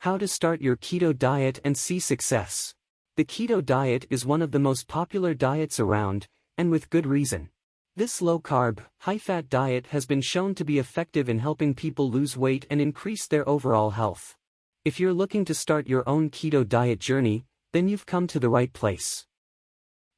How to start your keto diet and see success. The keto diet is one of the most popular diets around, and with good reason. This low-carb, high-fat diet has been shown to be effective in helping people lose weight and increase their overall health. If you're looking to start your own keto diet journey, then you've come to the right place.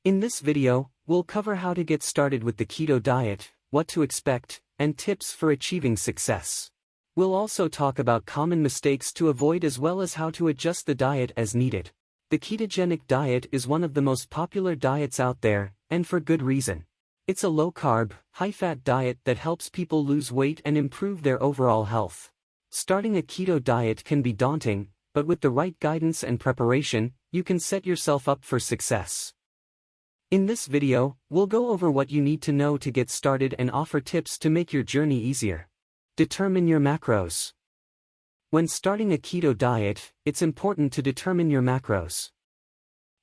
In this video, we'll cover how to get started with the keto diet, what to expect, and tips for achieving success. We'll also talk about common mistakes to avoid as well as how to adjust the diet as needed. The ketogenic diet is one of the most popular diets out there, and for good reason. It's a low-carb, high-fat diet that helps people lose weight and improve their overall health. Starting a keto diet can be daunting, but with the right guidance and preparation, you can set yourself up for success. In this video, we'll go over what you need to know to get started and offer tips to make your journey easier. Determine your macros. When starting a keto diet, it's important to determine your macros.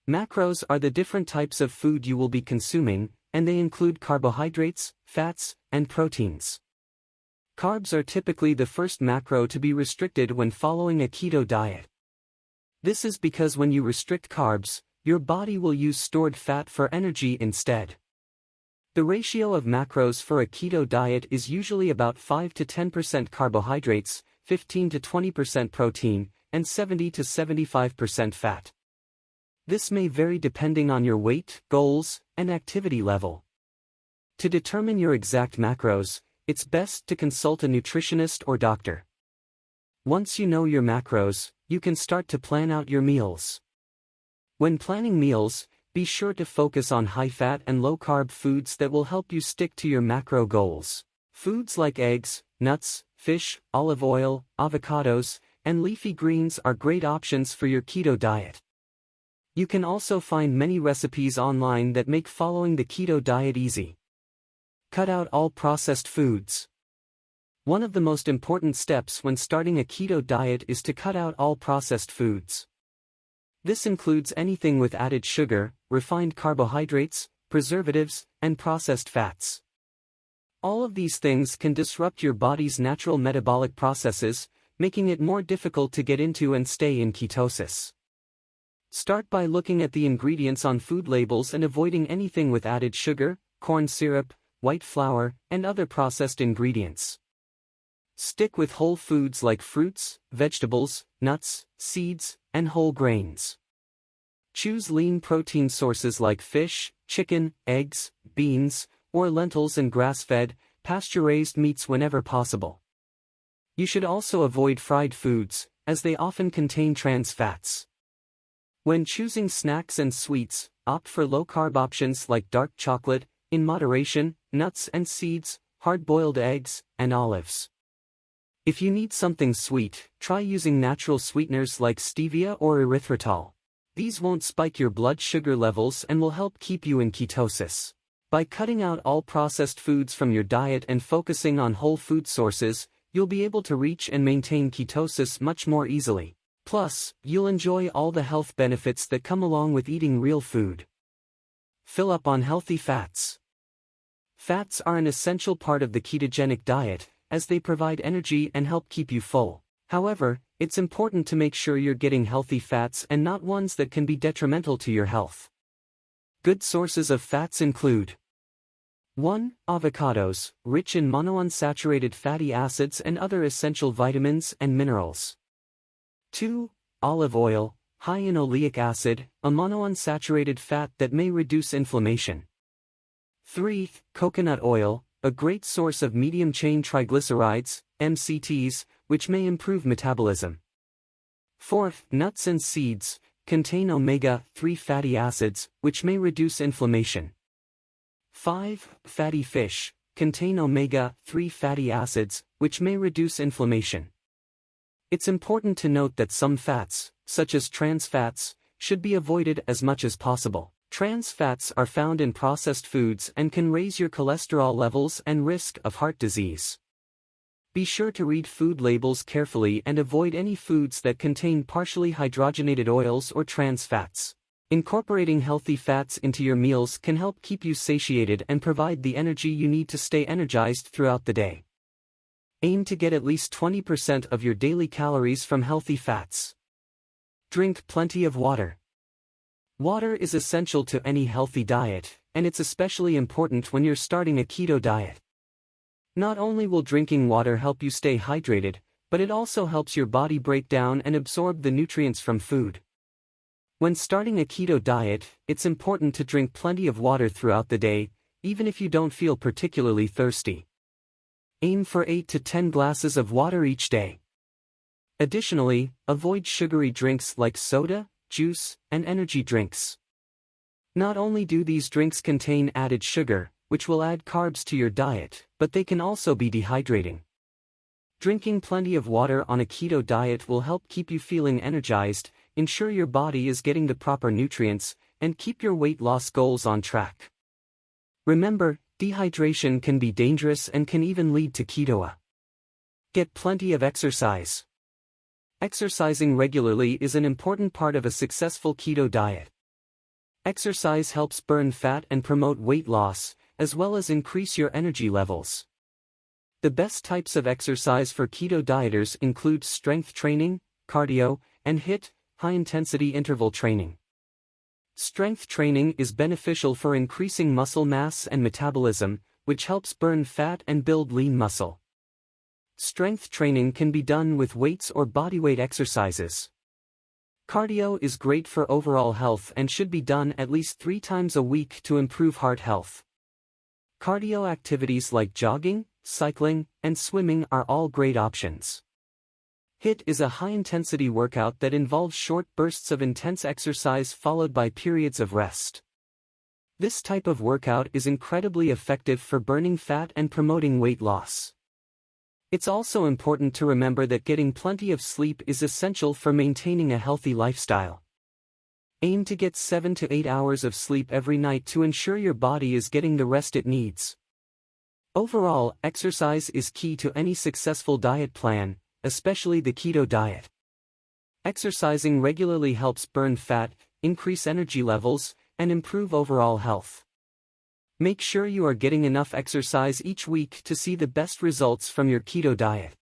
Macros are the different types of food you will be consuming, and they include carbohydrates, fats, and proteins. Carbs are typically the first macro to be restricted when following a keto diet. This is because when you restrict carbs, your body will use stored fat for energy instead. The ratio of macros for a keto diet is usually about 5 to 10% carbohydrates, 15 to 20% protein, and 70 to 75% fat. This may vary depending on your weight, goals, and activity level. To determine your exact macros, it's best to consult a nutritionist or doctor. Once you know your macros, you can start to plan out your meals. When planning meals, be sure to focus on high-fat and low-carb foods that will help you stick to your macro goals. Foods like eggs, nuts, fish, olive oil, avocados, and leafy greens are great options for your keto diet. You can also find many recipes online that make following the keto diet easy. Cut out all processed foods. One of the most important steps when starting a keto diet is to cut out all processed foods. This includes anything with added sugar, refined carbohydrates, preservatives, and processed fats. All of these things can disrupt your body's natural metabolic processes, making it more difficult to get into and stay in ketosis. Start by looking at the ingredients on food labels and avoiding anything with added sugar, corn syrup, white flour, and other processed ingredients. Stick with whole foods like fruits, vegetables, nuts, seeds, and whole grains. Choose lean protein sources like fish, chicken, eggs, beans, or lentils and grass-fed, pasture-raised meats whenever possible. You should also avoid fried foods, as they often contain trans fats. When choosing snacks and sweets, opt for low-carb options like dark chocolate, in moderation, nuts and seeds, hard-boiled eggs, and olives. If you need something sweet, try using natural sweeteners like stevia or erythritol. These won't spike your blood sugar levels and will help keep you in ketosis. By cutting out all processed foods from your diet and focusing on whole food sources, you'll be able to reach and maintain ketosis much more easily. Plus, you'll enjoy all the health benefits that come along with eating real food. Fill up on healthy fats. Fats are an essential part of the ketogenic diet, as they provide energy and help keep you full. However, it's important to make sure you're getting healthy fats and not ones that can be detrimental to your health. Good sources of fats include 1. Avocados, rich in monounsaturated fatty acids and other essential vitamins and minerals. 2. Olive oil, high in oleic acid, a monounsaturated fat that may reduce inflammation. 3. Coconut oil, a great source of medium-chain triglycerides, MCTs, which may improve metabolism. 4. Nuts and seeds, contain omega-3 fatty acids, which may reduce inflammation. 5. Fatty fish, contain omega-3 fatty acids, which may reduce inflammation. It's important to note that some fats, such as trans fats, should be avoided as much as possible. Trans fats are found in processed foods and can raise your cholesterol levels and risk of heart disease. Be sure to read food labels carefully and avoid any foods that contain partially hydrogenated oils or trans fats. Incorporating healthy fats into your meals can help keep you satiated and provide the energy you need to stay energized throughout the day. Aim to get at least 20% of your daily calories from healthy fats. Drink plenty of water. Water is essential to any healthy diet, and it's especially important when you're starting a keto diet. Not only will drinking water help you stay hydrated, but it also helps your body break down and absorb the nutrients from food. When starting a keto diet, it's important to drink plenty of water throughout the day, even if you don't feel particularly thirsty. Aim for 8 to 10 glasses of water each day. Additionally, avoid sugary drinks like soda, juice, and energy drinks. Not only do these drinks contain added sugar, which will add carbs to your diet, but they can also be dehydrating. Drinking plenty of water on a keto diet will help keep you feeling energized, ensure your body is getting the proper nutrients, and keep your weight loss goals on track. Remember, dehydration can be dangerous and can even lead to ketosis. Get plenty of exercise. Exercising regularly is an important part of a successful keto diet. Exercise helps burn fat and promote weight loss, as well as increase your energy levels. The best types of exercise for keto dieters include strength training, cardio, and HIIT, high-intensity interval training. Strength training is beneficial for increasing muscle mass and metabolism, which helps burn fat and build lean muscle. Strength training can be done with weights or bodyweight exercises. Cardio is great for overall health and should be done at least 3 times a week to improve heart health. Cardio activities like jogging, cycling, and swimming are all great options. HIIT is a high-intensity workout that involves short bursts of intense exercise followed by periods of rest. This type of workout is incredibly effective for burning fat and promoting weight loss. It's also important to remember that getting plenty of sleep is essential for maintaining a healthy lifestyle. Aim to get 7 to 8 hours of sleep every night to ensure your body is getting the rest it needs. Overall, exercise is key to any successful diet plan, especially the keto diet. Exercising regularly helps burn fat, increase energy levels, and improve overall health. Make sure you are getting enough exercise each week to see the best results from your keto diet.